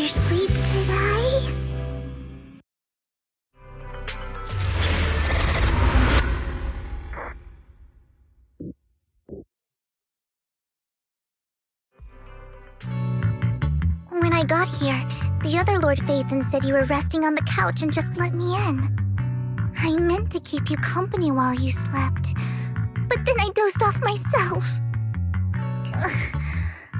better sleep today. When I got here, the other Lord Phaethon said you were resting on the couch and just let me in. I meant to keep you company while you slept, but then I dozed off myself. Ugh.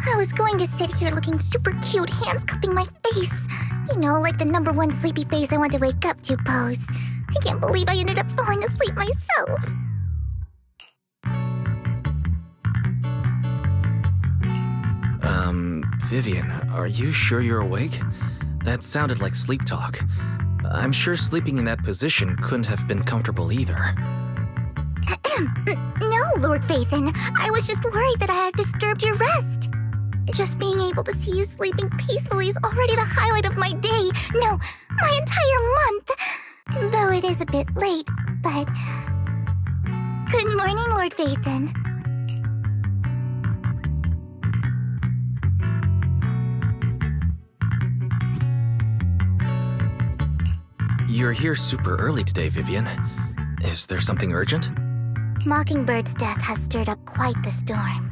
I was going to sit here looking super cute, hands cupping my face. You know, like the #1 sleepy face I want to wake up to pose. I can't believe I ended up falling asleep myself. Vivian, are you sure you're awake? That sounded like sleep talk. I'm sure sleeping in that position couldn't have been comfortable either. No, Lord Phaethon. I was just worried that I had disturbed your rest. Just being able to see you sleeping peacefully is already the highlight of my day. No, my entire month. Though it is a bit late, but... Good morning, Lord Phaethon. You're here super early today, Vivian. Is there something urgent? Mockingbird's death has stirred up quite the storm.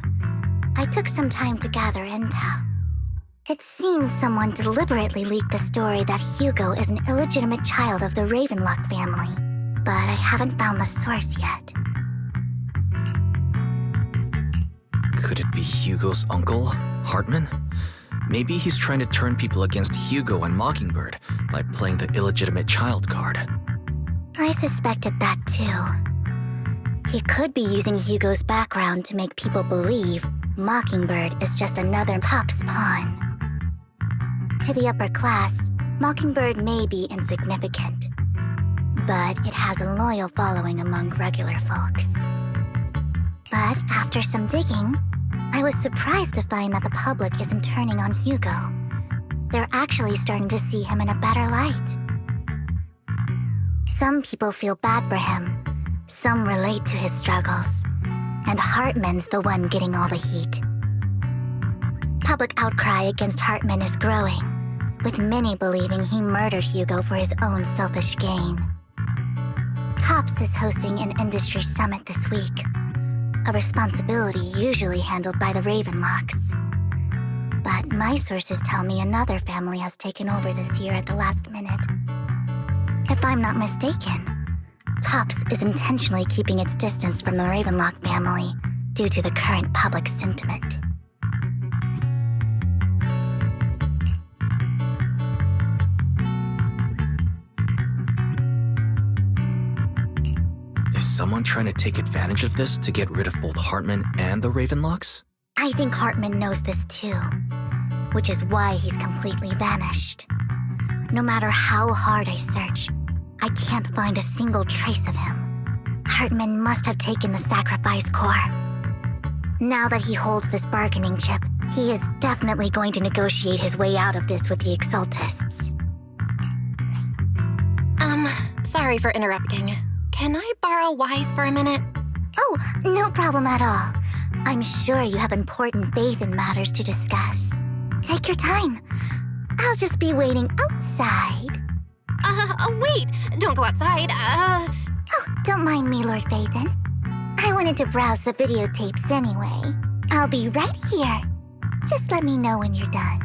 I took some time to gather intel. It seems someone deliberately leaked the story that Hugo is an illegitimate child of the Ravenlock family, but I haven't found the source yet. Could it be Hugo's uncle, Hartman? Maybe he's trying to turn people against Hugo and Mockingbird by playing the illegitimate child card. I suspected that too. He could be using Hugo's background to make people believe Mockingbird is just another Top's pawn. To the upper class, Mockingbird may be insignificant, but it has a loyal following among regular folks. But after some digging, I was surprised to find that the public isn't turning on Hugo. They're actually starting to see him in a better light. Some people feel bad for him, some relate to his struggles, and Hartman's the one getting all the heat. Public outcry against Hartman is growing, with many believing he murdered Hugo for his own selfish gain. Tops is hosting an industry summit this week, a responsibility usually handled by the Ravenlocks. But my sources tell me another family has taken over this year at the last minute. If I'm not mistaken, Tops is intentionally keeping its distance from the Ravenlock family due to the current public sentiment. Is someone trying to take advantage of this to get rid of both Hartman and the Ravenlocks? I think Hartman knows this too, which is why he's completely vanished. No matter how hard I search, I can't find a single trace of him. Hartman must have taken the sacrifice core. Now that he holds this bargaining chip, he is definitely going to negotiate his way out of this with the Exaltists. Sorry for interrupting. Can I borrow Wise for a minute? Oh, no problem at all. I'm sure you have important faith in matters to discuss. Take your time. I'll just be waiting outside. Wait! Don't go outside, Oh, don't mind me, Lord Phaethon. I wanted to browse the videotapes anyway. I'll be right here. Just let me know when you're done.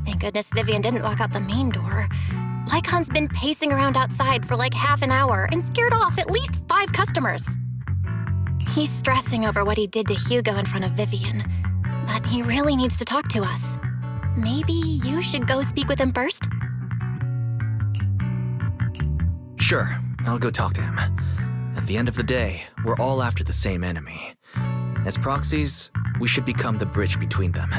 Thank goodness Vivian didn't walk out the main door. Lycon's been pacing around outside for like half an hour and scared off at least 5 customers. He's stressing over what he did to Hugo in front of Vivian, but he really needs to talk to us. Maybe you should go speak with him first? Sure, I'll go talk to him. At the end of the day, we're all after the same enemy. As proxies, we should become the bridge between them.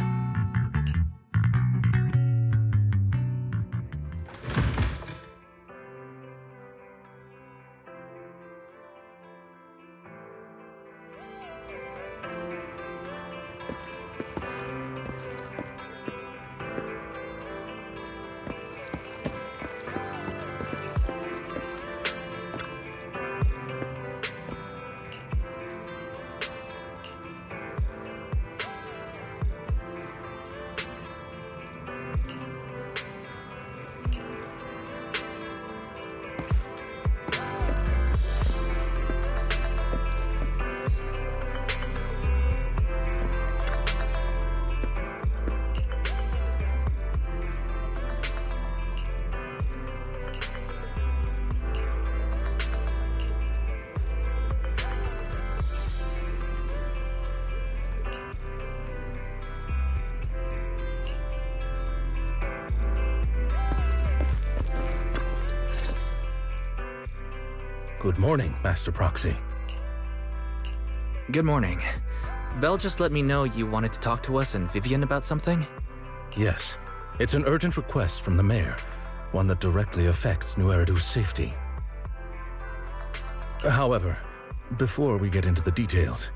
Good morning, Master Proxy. Good morning. Belle just let me know you wanted to talk to us and Vivian about something? Yes, it's an urgent request from the mayor, one that directly affects New Eridu's safety. However, before we get into the details,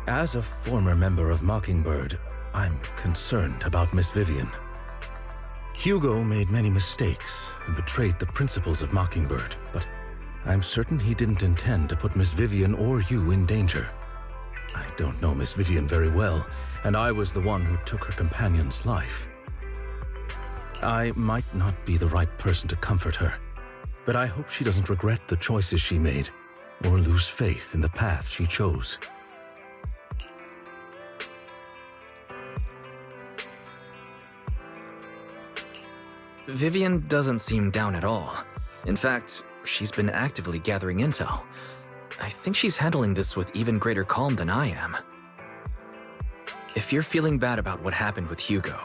as a former member of Mockingbird, I'm concerned about Miss Vivian. Hugo made many mistakes and betrayed the principles of Mockingbird, but I'm certain he didn't intend to put Miss Vivian or you in danger. I don't know Miss Vivian very well, and I was the one who took her companion's life. I might not be the right person to comfort her, but I hope she doesn't regret the choices she made or lose faith in the path she chose. Vivian doesn't seem down at all. In fact, she's been actively gathering intel. I think she's handling this with even greater calm than I am. If you're feeling bad about what happened with Hugo,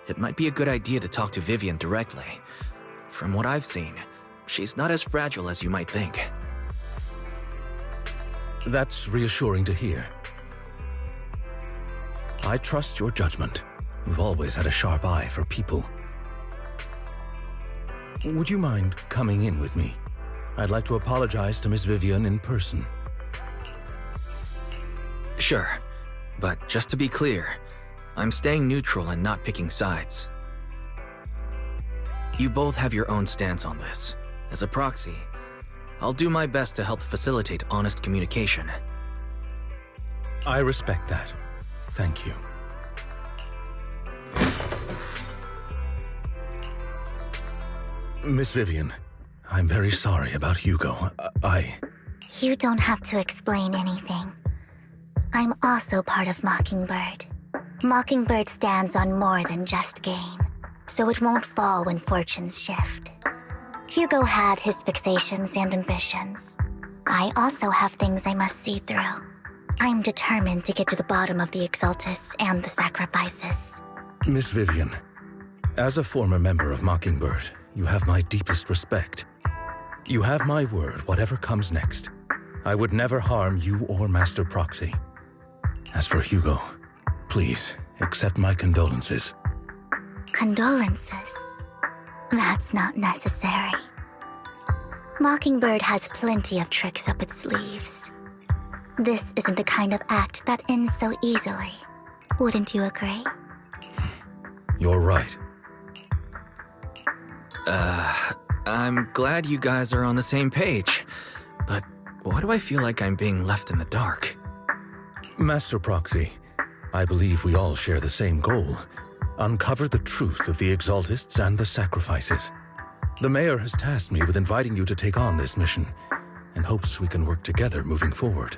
it might be a good idea to talk to Vivian directly. From what I've seen, she's not as fragile as you might think. That's reassuring to hear. I trust your judgment. You've always had a sharp eye for people. Would you mind coming in with me? I'd like to apologize to Miss Vivian in person. Sure, but just to be clear, I'm staying neutral and not picking sides. You both have your own stance on this. As a proxy, I'll do my best to help facilitate honest communication. I respect that. Thank you. Miss Vivian, I'm very sorry about Hugo. You don't have to explain anything. I'm also part of Mockingbird. Mockingbird stands on more than just gain, so it won't fall when fortunes shift. Hugo had his fixations and ambitions. I also have things I must see through. I'm determined to get to the bottom of the Exaltists and the sacrifices. Miss Vivian, as a former member of Mockingbird, you have my deepest respect. You have my word, whatever comes next. I would never harm you or Master Proxy. As for Hugo, please accept my condolences. Condolences? That's not necessary. Mockingbird has plenty of tricks up its sleeves. This isn't the kind of act that ends so easily. Wouldn't you agree? You're right. I'm glad you guys are on the same page, but why do I feel like I'm being left in the dark? Master Proxy, I believe we all share the same goal. Uncover the truth of the Exaltists and the sacrifices. The mayor has tasked me with inviting you to take on this mission, and hopes we can work together moving forward.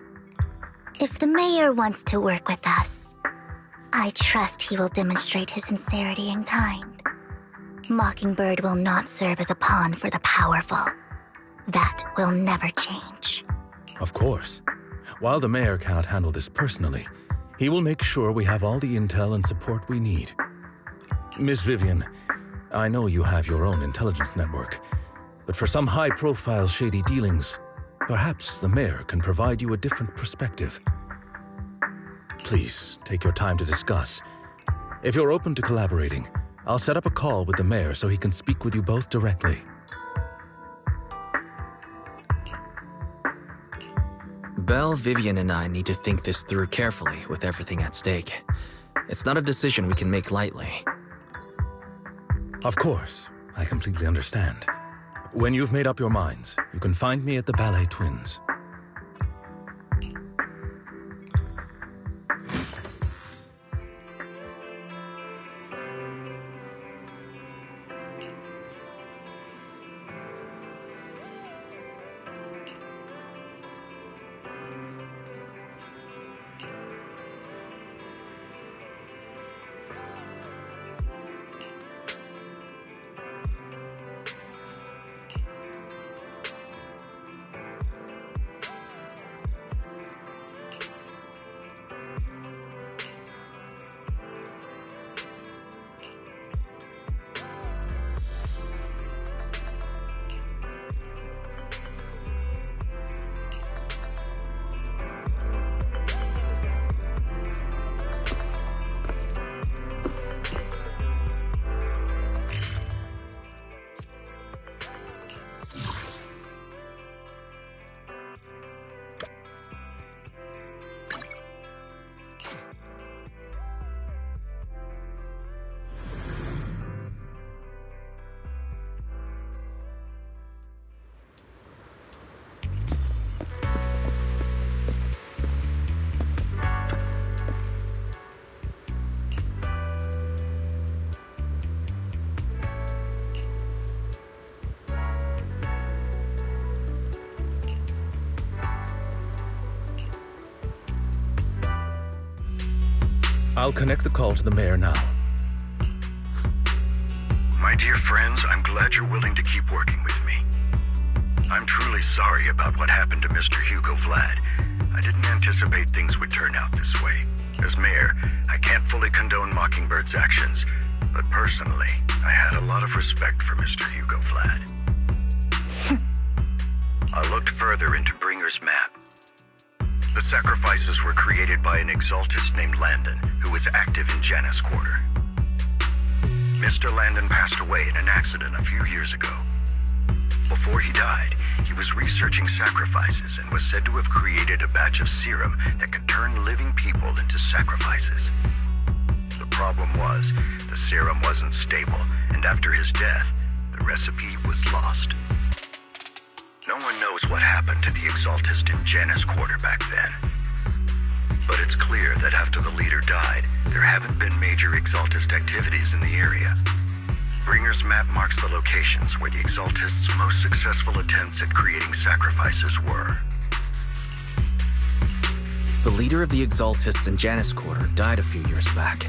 If the mayor wants to work with us, I trust he will demonstrate his sincerity in kind. Mockingbird will not serve as a pawn for the powerful. That will never change. Of course. While the mayor cannot handle this personally, he will make sure we have all the intel and support we need. Miss Vivian, I know you have your own intelligence network, but for some high-profile shady dealings, perhaps the mayor can provide you a different perspective. Please, take your time to discuss. If you're open to collaborating, I'll set up a call with the mayor so he can speak with you both directly. Belle, Vivian, and I need to think this through carefully with everything at stake. It's not a decision we can make lightly. Of course, I completely understand. When you've made up your minds, you can find me at the Ballet Twins. I'll connect the call to the mayor now. My dear friends, I'm glad you're willing to keep working with me. I'm truly sorry about what happened to Mr. Hugo Vlad. I didn't anticipate things would turn out this way. As mayor, I can't fully condone Mockingbird's actions, but personally, I had a lot of respect for Mr. Hugo Vlad. I looked further into Bringer's map. The sacrifices were created by an exaltist named Landon, who was active in Janus Quarter. Mr. Landon passed away in an accident a few years ago. Before he died, he was researching sacrifices and was said to have created a batch of serum that could turn living people into sacrifices. The problem was, the serum wasn't stable, and after his death, the recipe was lost. No one knows what happened to the Exaltist in Janus Quarter back then. But it's clear that after the leader died, there haven't been major Exaltist activities in the area. Bringer's map marks the locations where the Exaltists' most successful attempts at creating sacrifices were. The leader of the Exaltists in Janus Quarter died a few years back.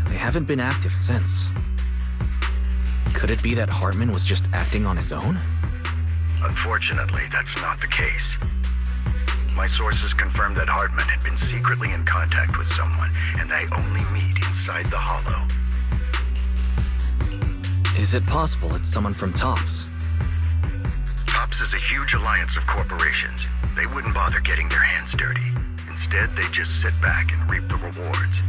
They haven't been active since. Could it be that Hartman was just acting on his own? Unfortunately, that's not the case. My sources confirmed that Hartman had been secretly in contact with someone, and they only meet inside the Hollow. Is it possible it's someone from TOPS? TOPS is a huge alliance of corporations. They wouldn't bother getting their hands dirty. Instead, they just sit back and reap the rewards.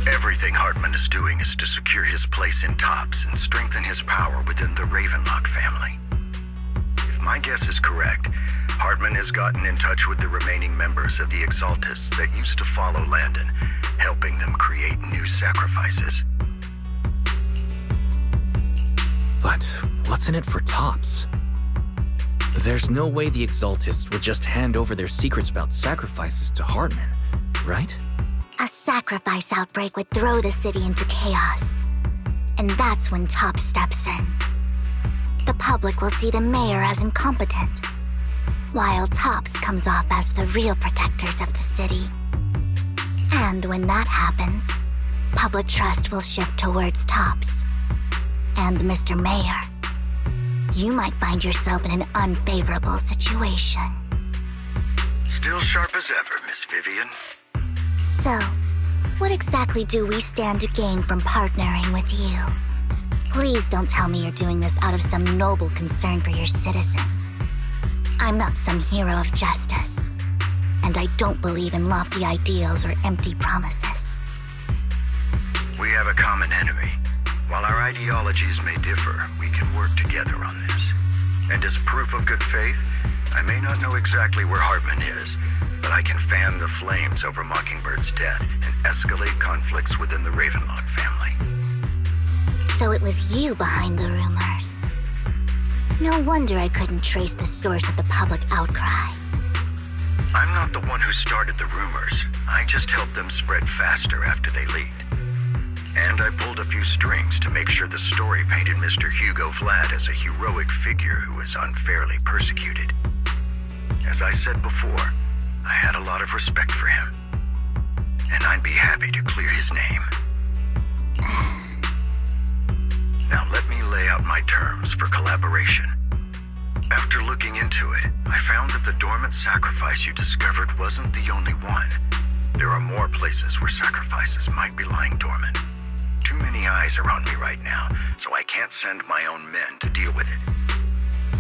Everything Hartman is doing is to secure his place in TOPS and strengthen his power within the Ravenlock family. If my guess is correct, Hartman has gotten in touch with the remaining members of the Exaltists that used to follow Landon, helping them create new sacrifices. But what's in it for TOPS? There's no way the Exaltists would just hand over their secrets about sacrifices to Hartman, right? A sacrifice outbreak would throw the city into chaos. And that's when TOPS steps in. The public will see the mayor as incompetent, while TOPS comes off as the real protectors of the city. And when that happens, public trust will shift towards TOPS. And Mr. Mayor, you might find yourself in an unfavorable situation. Still sharp as ever, Miss Vivian. So, what exactly do we stand to gain from partnering with you? Please don't tell me you're doing this out of some noble concern for your citizens. I'm not some hero of justice, and I don't believe in lofty ideals or empty promises. We have a common enemy. While our ideologies may differ, we can work together on this. And as proof of good faith, I may not know exactly where Hartman is, but I can fan the flames over Mockingbird's death and escalate conflicts within the Ravenlock family. So it was you behind the rumors. No wonder I couldn't trace the source of the public outcry. I'm not the one who started the rumors. I just helped them spread faster after they leaked. And I pulled a few strings to make sure the story painted Mr. Hugo Vlad as a heroic figure who was unfairly persecuted. As I said before, I had a lot of respect for him. And I'd be happy to clear his name. Now let me lay out my terms for collaboration. After looking into it, I found that the dormant sacrifice you discovered wasn't the only one. There are more places where sacrifices might be lying dormant. Too many eyes are on me right now, so I can't send my own men to deal with it.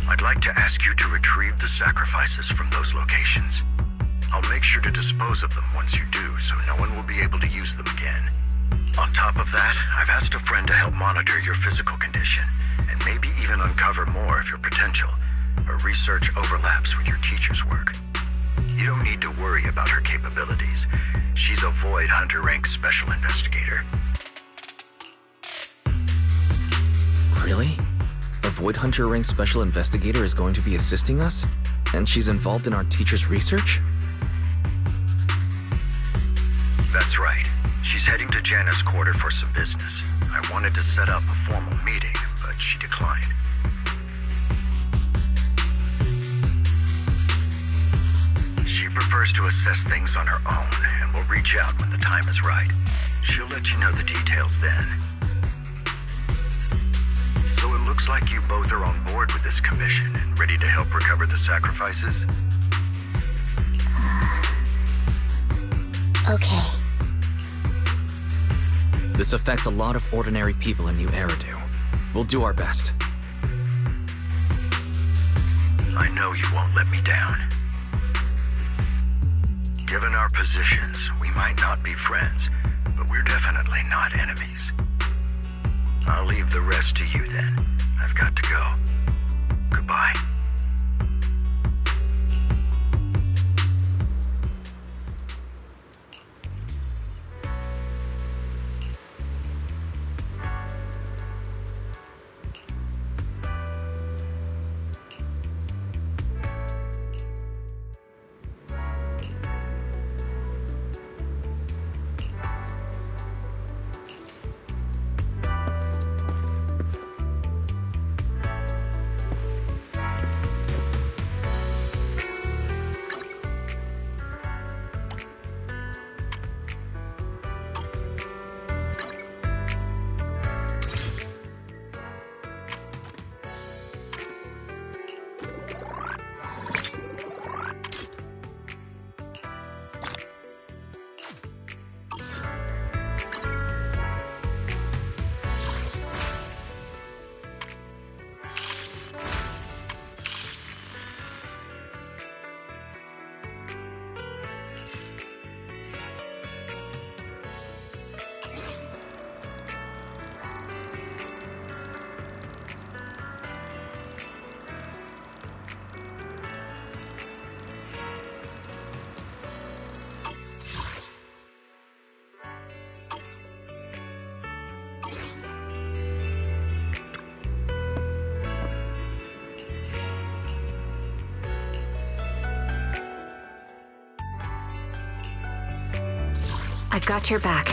I'd like to ask you to retrieve the sacrifices from those locations. I'll make sure to dispose of them once you do, so no one will be able to use them again. On top of that, I've asked a friend to help monitor your physical condition, and maybe even uncover more of your potential. Her research overlaps with your teacher's work. You don't need to worry about her capabilities. She's a Void Hunter rank special investigator. Really? A Void Hunter rank special investigator is going to be assisting us? And she's involved in our teacher's research? That's right. She's heading to Janus Quarter for some business. I wanted to set up a formal meeting, but she declined. She prefers to assess things on her own and We'll reach out when the time is right. She'll let you know the details then. So it looks like you both are on board with this commission and ready to help recover the sacrifices? Okay. This affects a lot of ordinary people in New Eridu. We'll do our best. I know you won't let me down. Given our positions, we might not be friends, but we're definitely not enemies. I'll leave the rest to you then. I've got to go. Goodbye. I've got your back.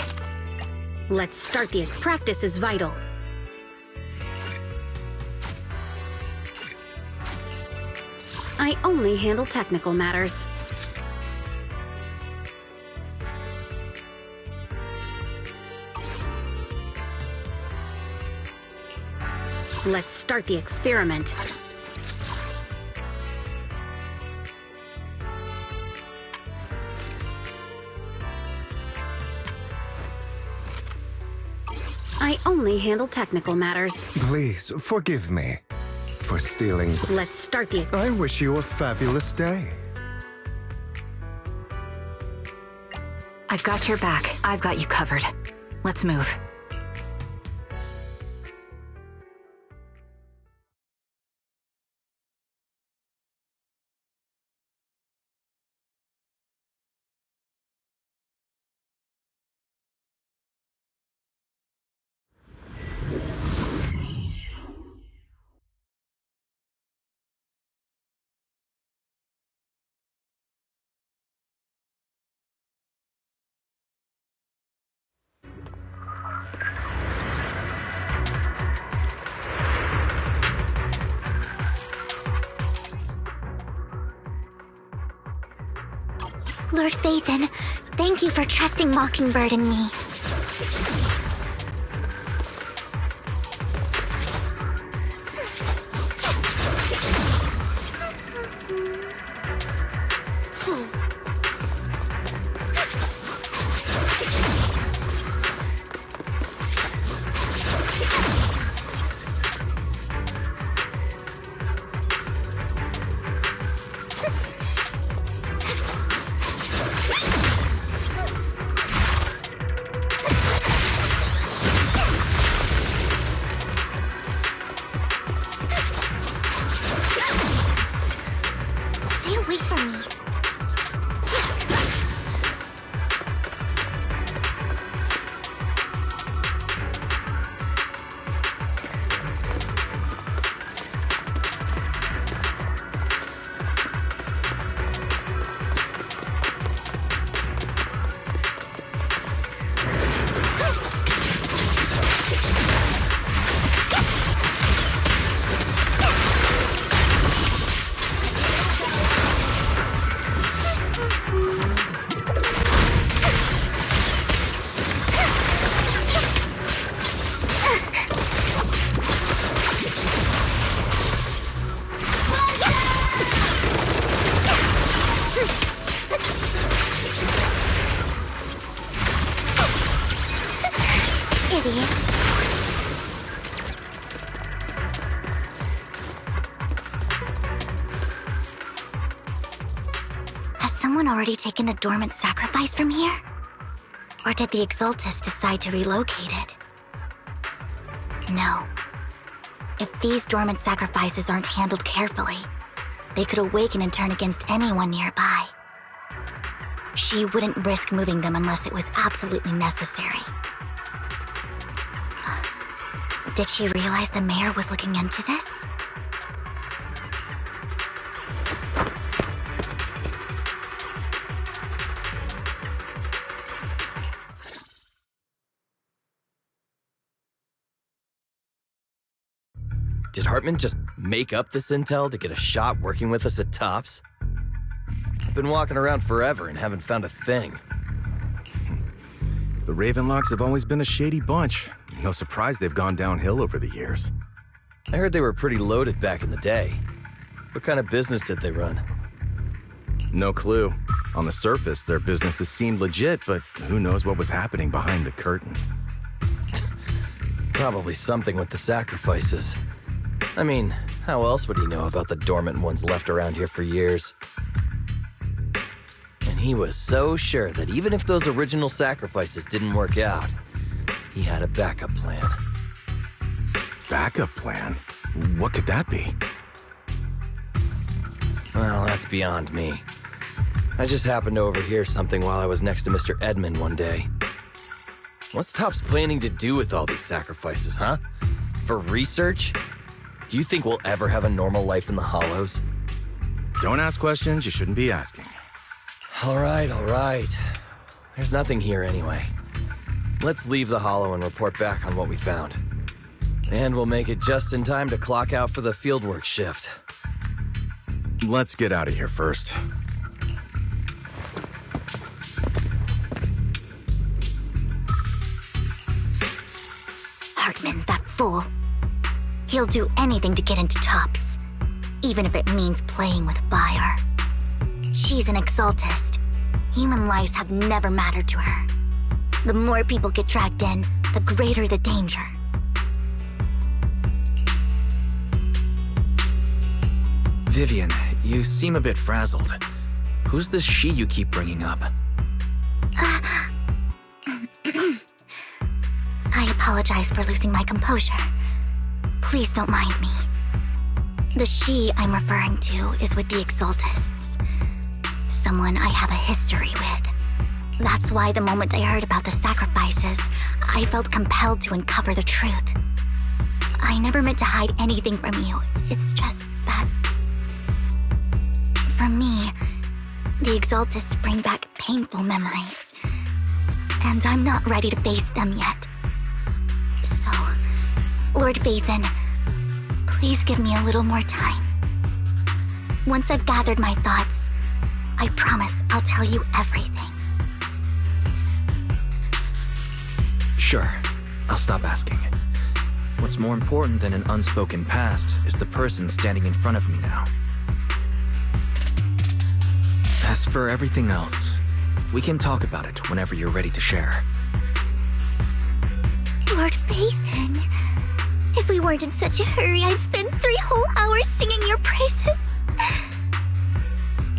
Let's start the practice is vital. I only handle technical matters. Let's start the experiment. I only handle technical matters. Please, forgive me for stealing. Let's start the... I wish you a fabulous day. I've got your back. I've got you covered. Let's move. Lord Phaethon, thank you for trusting Mockingbird and me. Stay away from me. ready. Has someone already taken the dormant sacrifice from here? Or did the Exaltus decide to relocate it? No. If these dormant sacrifices aren't handled carefully, they could awaken and turn against anyone nearby. She wouldn't risk moving them unless it was absolutely necessary. Did she realize the mayor was looking into this? Did Hartman just make up this intel to get a shot working with us at Tops? I've been walking around forever and haven't found a thing. The Ravenlocks have always been a shady bunch. No surprise they've gone downhill over the years. I heard they were pretty loaded back in the day. What kind of business did they run? No clue. On the surface, their businesses seemed legit, but who knows what was happening behind the curtain. Probably something with the sacrifices. I mean, how else would he know about the dormant ones left around here for years? And he was so sure that even if those original sacrifices didn't work out, he had a backup plan. Backup plan? What could that be? Well, that's beyond me. I just happened to overhear something while I was next to Mr. Edmund one day. What's Topps planning to do with all these sacrifices, huh? For research? Do you think we'll ever have a normal life in the Hollows? Don't ask questions you shouldn't be asking. All right. There's nothing here anyway. Let's leave the Hollow and report back on what we found. And we'll make it just in time to clock out for the fieldwork shift. Let's get out of here first. Hartman, that fool. He'll do anything to get into Tops, even if it means playing with fire. She's an Exaltist. Human lives have never mattered to her. The more people get dragged in, the greater the danger. Vivian, you seem a bit frazzled. Who's this she you keep bringing up? I apologize for losing my composure. Please don't mind me. The she I'm referring to is with the Exaltists. Someone I have a history with. That's why the moment I heard about the sacrifices, I felt compelled to uncover the truth. I never meant to hide anything from you. It's just that... For me, the Exaltists bring back painful memories. And I'm not ready to face them yet. So, Lord Vathan, please give me a little more time. Once I've gathered my thoughts, I promise I'll tell you everything. Sure, I'll stop asking. What's more important than an unspoken past is the person standing in front of me now. As for everything else, we can talk about it whenever you're ready to share. Lord Vathan, if we weren't in such a hurry, I'd spend 3 whole hours singing your praises.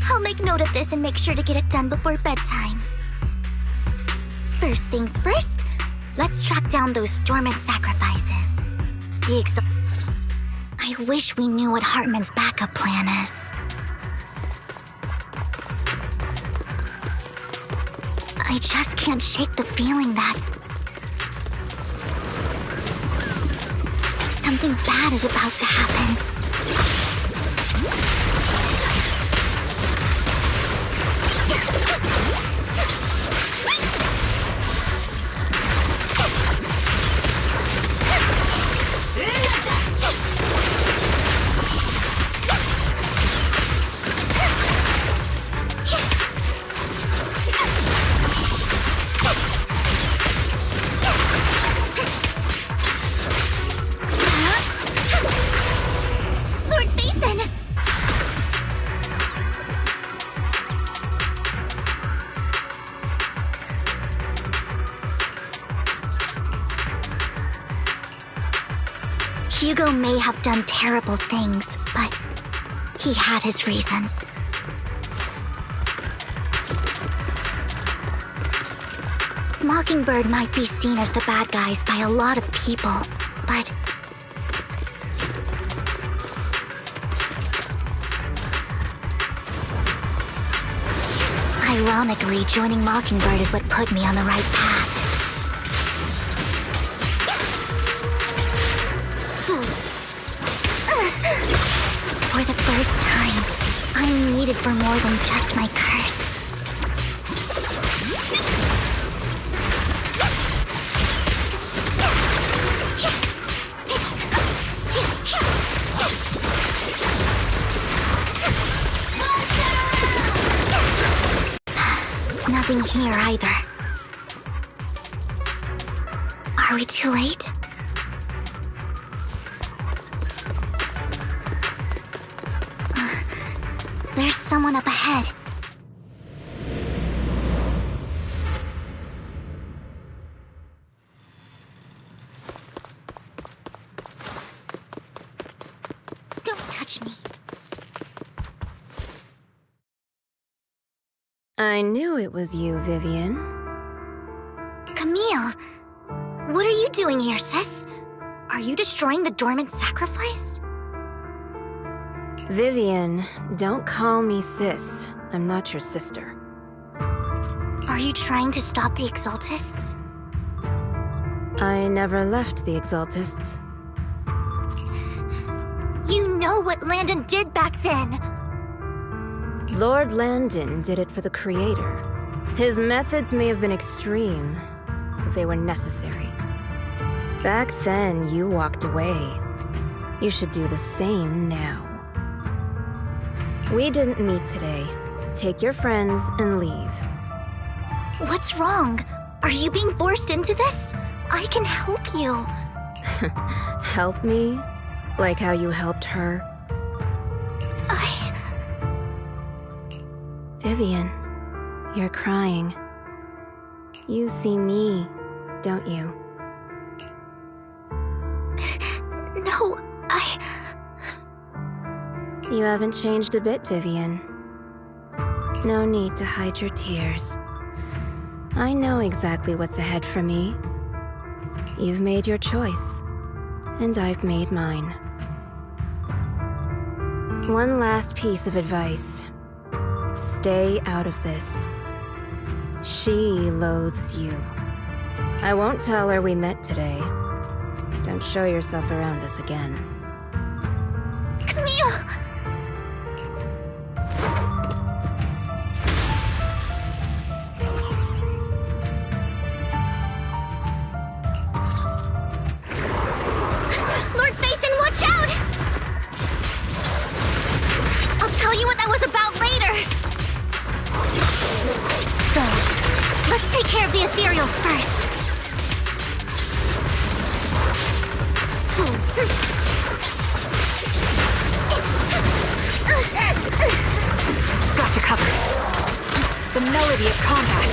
I'll make note of this and make sure to get it done before bedtime. First things first, let's track down those dormant sacrifices. I wish we knew what Hartman's backup plan is. I just can't shake the feeling that something bad is about to happen. Hugo may have done terrible things, but he had his reasons. Mockingbird might be seen as the bad guys by a lot of people, but ironically, joining Mockingbird is what put me on the right path. For the first time, I'm needed for more than just my curse. Nothing here either. Are we too late? There's someone up ahead. Don't touch me. I knew it was you, Vivian. Camille! What are you doing here, sis? Are you destroying the dormant sacrifice? Vivian, don't call me sis. I'm not your sister. Are you trying to stop the Exaltists? I never left the Exaltists. You know what Landon did back then! Lord Landon did it for the Creator. His methods may have been extreme, but they were necessary. Back then, you walked away. You should do the same now. We didn't meet today. Take your friends and leave. What's wrong? Are you being forced into this? I can help you. Help me? Like how you helped her? Vivian, you're crying. You see me, don't you? No, You haven't changed a bit, Vivian. No need to hide your tears. I know exactly what's ahead for me. You've made your choice, and I've made mine. One last piece of advice. Stay out of this. She loathes you. I won't tell her we met today. Don't show yourself around us again. Camille! Lord Phaethon, watch out! I'll tell you what that was about later. So, let's take care of the ethereals first. Got you covered. The melody of combat.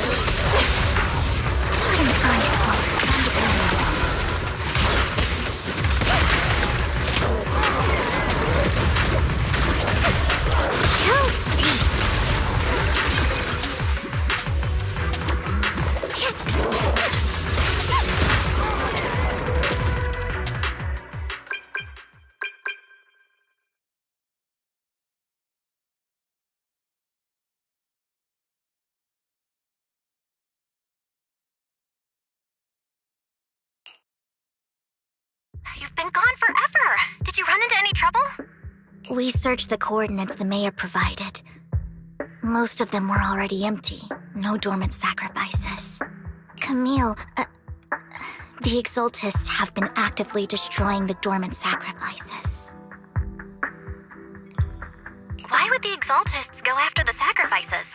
What an eyesore. You've been gone forever. Did you run into any trouble? We searched the coordinates the mayor provided. Most of them were already empty. No dormant sacrifices. Camille, the Exaltists have been actively destroying the dormant sacrifices. Why would the Exaltists go after the sacrifices?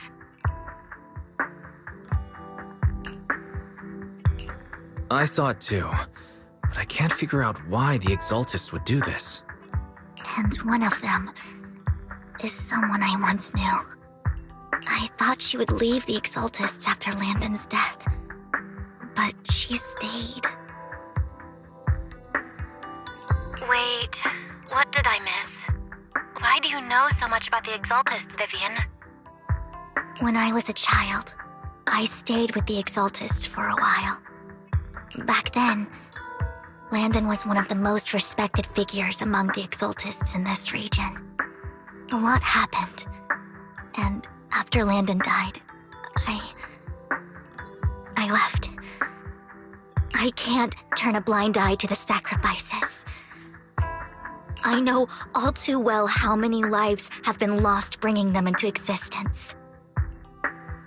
I saw it too, but I can't figure out why the Exaltists would do this. And one of them is someone I once knew. I thought she would leave the Exaltists after Landon's death, but she stayed. Wait, what did I miss? Why do you know so much about the Exaltists, Vivian? When I was a child, I stayed with the Exaltists for a while. Back then, Landon was one of the most respected figures among the Exaltists in this region. A lot happened, and after Landon died, I left. I can't turn a blind eye to the sacrifices. I know all too well how many lives have been lost bringing them into existence.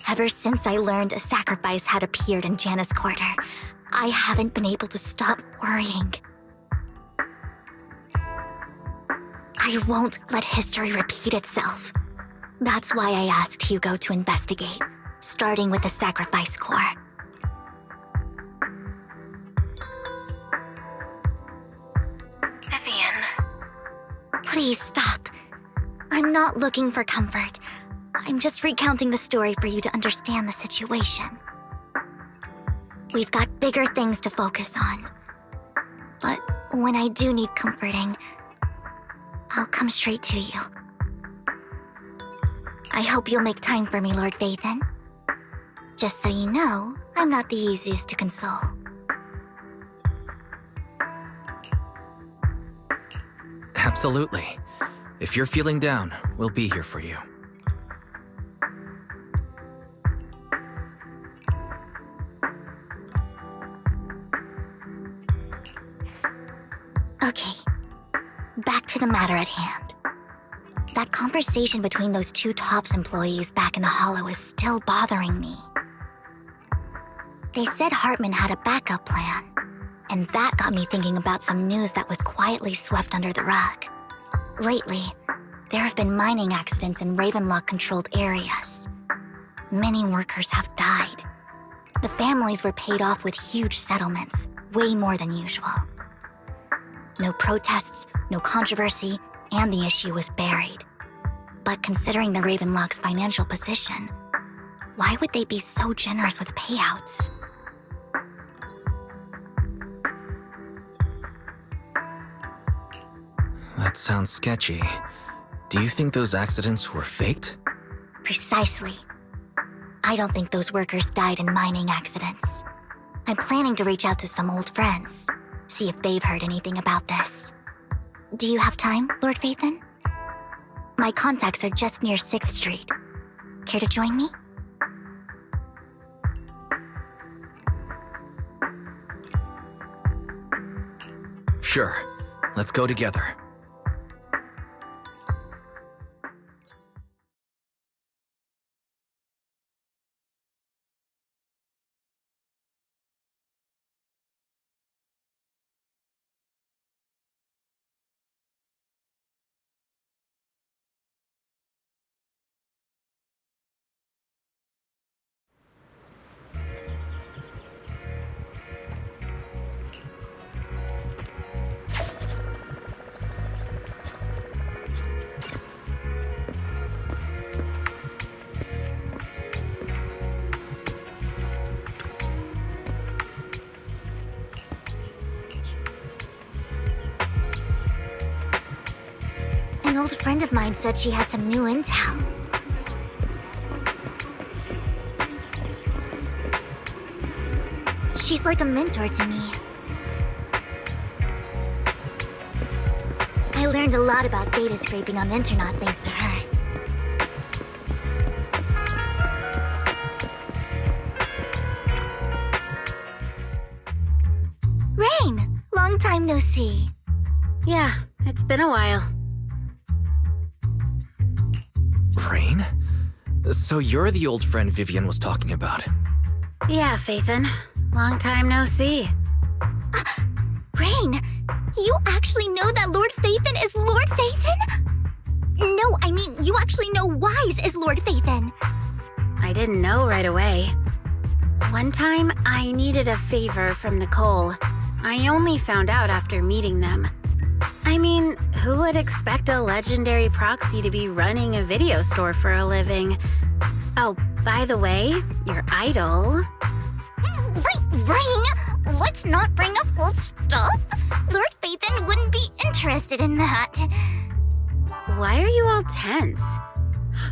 Ever since I learned a sacrifice had appeared in Janus Quarter, I haven't been able to stop worrying. I won't let history repeat itself. That's why I asked Hugo to investigate, starting with the Sacrifice Corps. Vivian. Please stop. I'm not looking for comfort. I'm just recounting the story for you to understand the situation. We've got bigger things to focus on. But when I do need comforting, I'll come straight to you. I hope you'll make time for me, Lord Vathan. Just so you know, I'm not the easiest to console. Absolutely. If you're feeling down, we'll be here for you. Okay, back to the matter at hand. That conversation between those two TOPS employees back in the Hollow is still bothering me. They said Hartman had a backup plan, and that got me thinking about some news that was quietly swept under the rug. Lately, there have been mining accidents in Ravenlock-controlled areas. Many workers have died. The families were paid off with huge settlements, way more than usual. No protests, no controversy, and the issue was buried. But considering the Ravenlock's financial position, why would they be so generous with payouts? That sounds sketchy. Do you think those accidents were faked? Precisely. I don't think those workers died in mining accidents. I'm planning to reach out to some old friends, see if they've heard anything about this. Do you have time, Lord Vathan? My contacts are just near 6th Street. Care to join me? Sure. Let's go together. An old friend of mine said she has some new intel. She's like a mentor to me. I learned a lot about data scraping on Internet thanks to her. Rain! Long time no see. Yeah, it's been a while. Rain? So you're the old friend Vivian was talking about. Yeah, Phaethon. Long time no see. Rain, you actually know that Lord Vathan is Lord Vathan? No, I mean, you actually know Wise is Lord Vathan. I didn't know right away. One time, I needed a favor from Nicole. I only found out after meeting them. I mean, who would expect a legendary proxy to be running a video store for a living? Oh, by the way, your idol... Rain, let's not bring up old stuff. Lord Phaethon wouldn't be interested in that. Why are you all tense?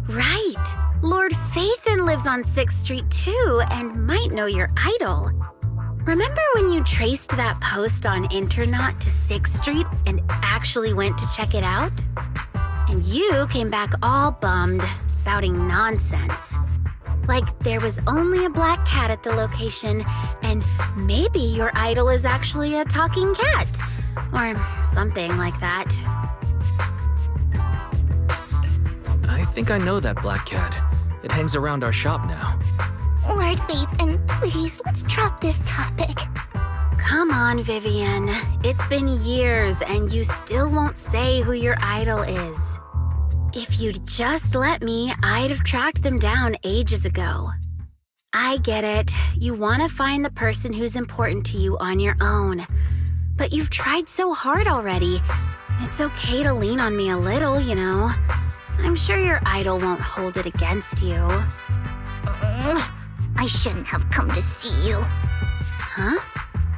Right! Lord Phaethon lives on 6th Street too, and might know your idol. Remember when you traced that post on Internaut to 6th Street and actually went to check it out? And you came back all bummed, spouting nonsense. Like there was only a black cat at the location, and maybe your idol is actually a talking cat. Or something like that. I think I know that black cat. It hangs around our shop now. Lord Phaethon, please, let's drop this topic. Come on, Vivian. It's been years, and you still won't say who your idol is. If you'd just let me, I'd have tracked them down ages ago. I get it. You want to find the person who's important to you on your own. But you've tried so hard already. It's okay to lean on me a little, you know. I'm sure your idol won't hold it against you. I shouldn't have come to see you. Huh?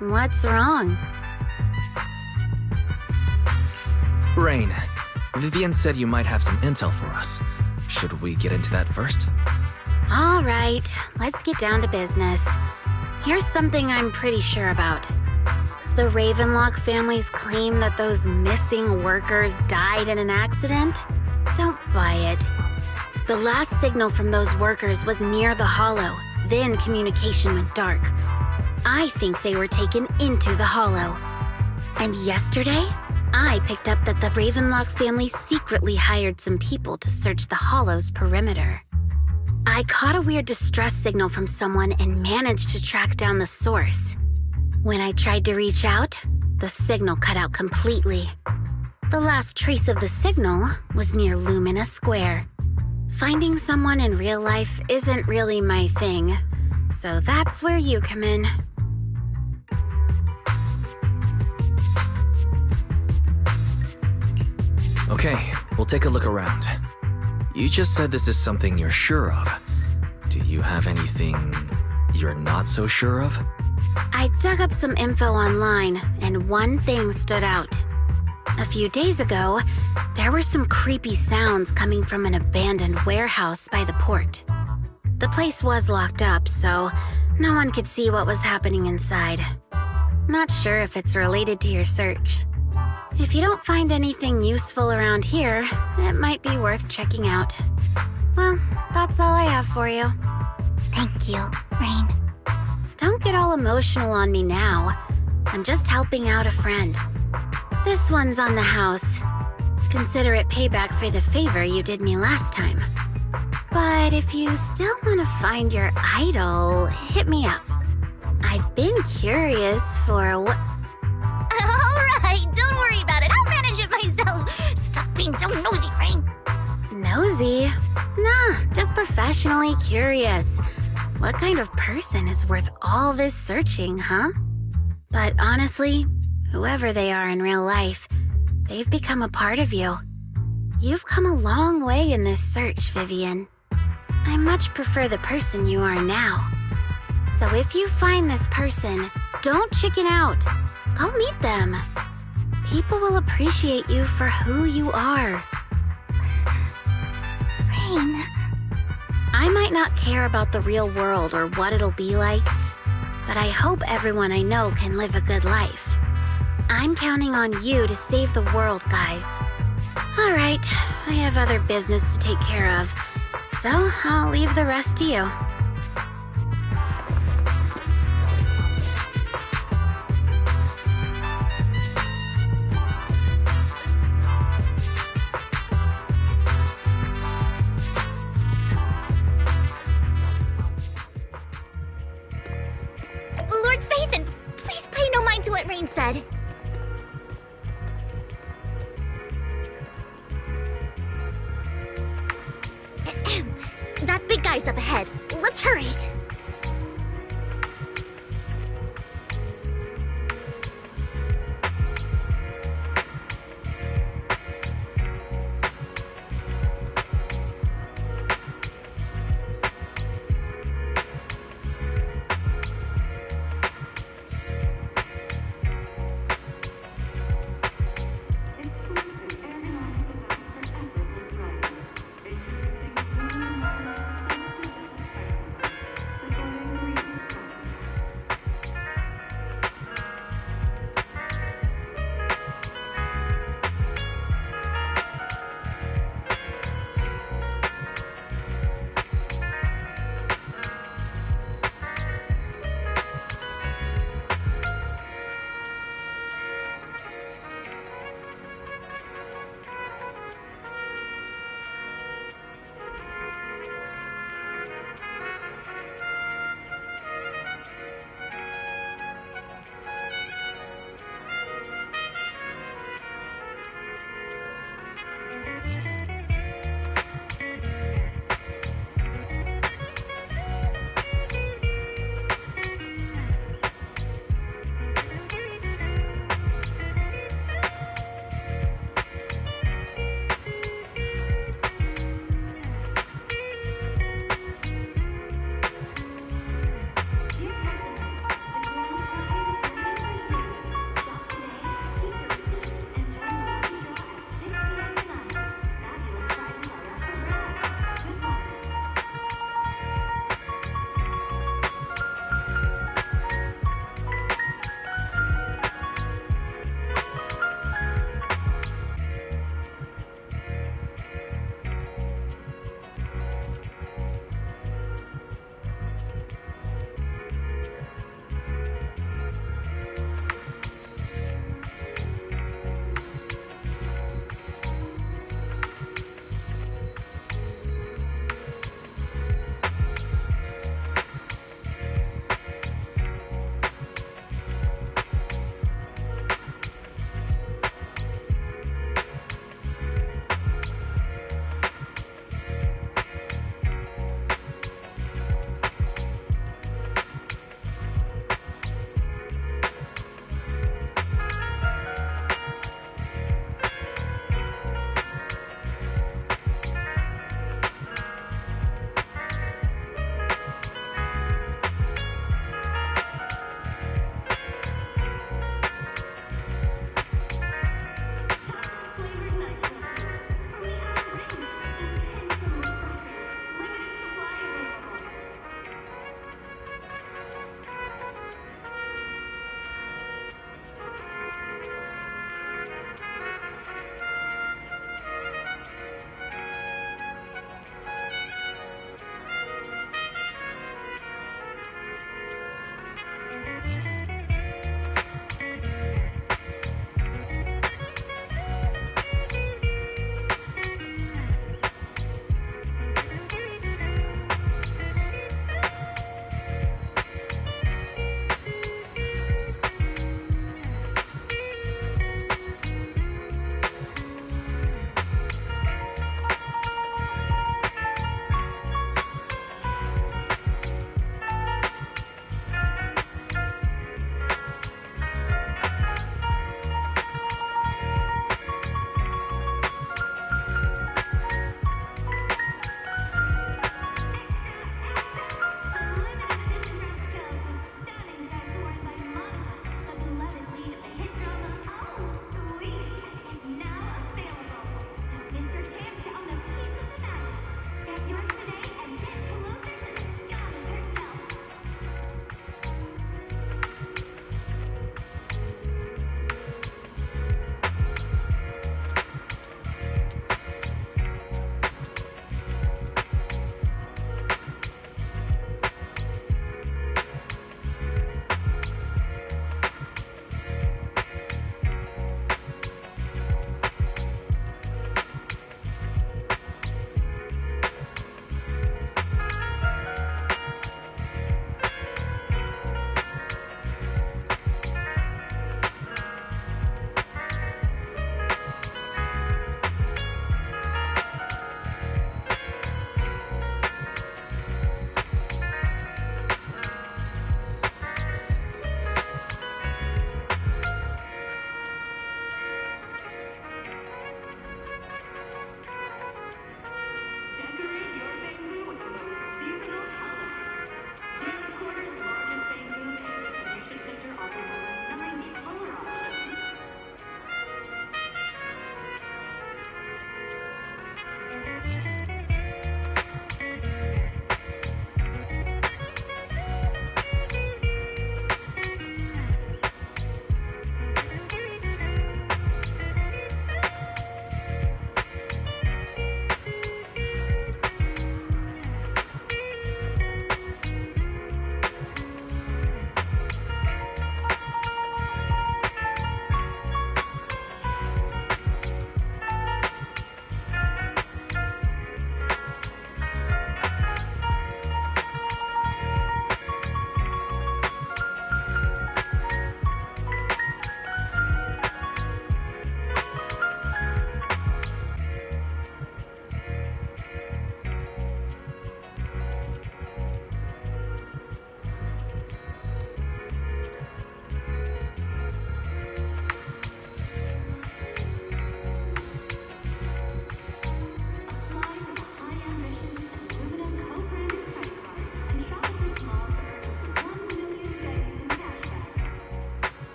What's wrong? Rain, Vivian said you might have some intel for us. Should we get into that first? All right, let's get down to business. Here's something I'm pretty sure about. The Ravenlock family's claim that those missing workers died in an accident? Don't buy it. The last signal from those workers was near the Hollow. Then communication went dark. I think they were taken into the Hollow. And yesterday, I picked up that the Ravenlock family secretly hired some people to search the Hollow's perimeter. I caught a weird distress signal from someone and managed to track down the source. When I tried to reach out, the signal cut out completely. The last trace of the signal was near Lumina Square. Finding someone in real life isn't really my thing, so that's where you come in. Okay, we'll take a look around. You just said this is something you're sure of. Do you have anything you're not so sure of? I dug up some info online, and one thing stood out. A few days ago, there were some creepy sounds coming from an abandoned warehouse by the port. The place was locked up, so no one could see what was happening inside. Not sure if it's related to your search. If you don't find anything useful around here, it might be worth checking out. Well, that's all I have for you. Thank you, Rain. Don't get all emotional on me now. I'm just helping out a friend. This one's on the house. Consider it payback for the favor you did me last time. But if you still want to find your idol, hit me up. I've been curious for what... Alright, don't worry about it. I'll manage it myself. Stop being so nosy, Rain. Nosy? Nah, just professionally curious. What kind of person is worth all this searching, huh? But honestly, whoever they are in real life, they've become a part of you. You've come a long way in this search, Vivian. I much prefer the person you are now. So if you find this person, don't chicken out. Go meet them. People will appreciate you for who you are. Rain. I might not care about the real world or what it'll be like, but I hope everyone I know can live a good life. I'm counting on you to save the world, guys. All right, I have other business to take care of, so I'll leave the rest to you. Lord Phaethon, please pay no mind to what Rain said. That big guy's up ahead. Let's hurry.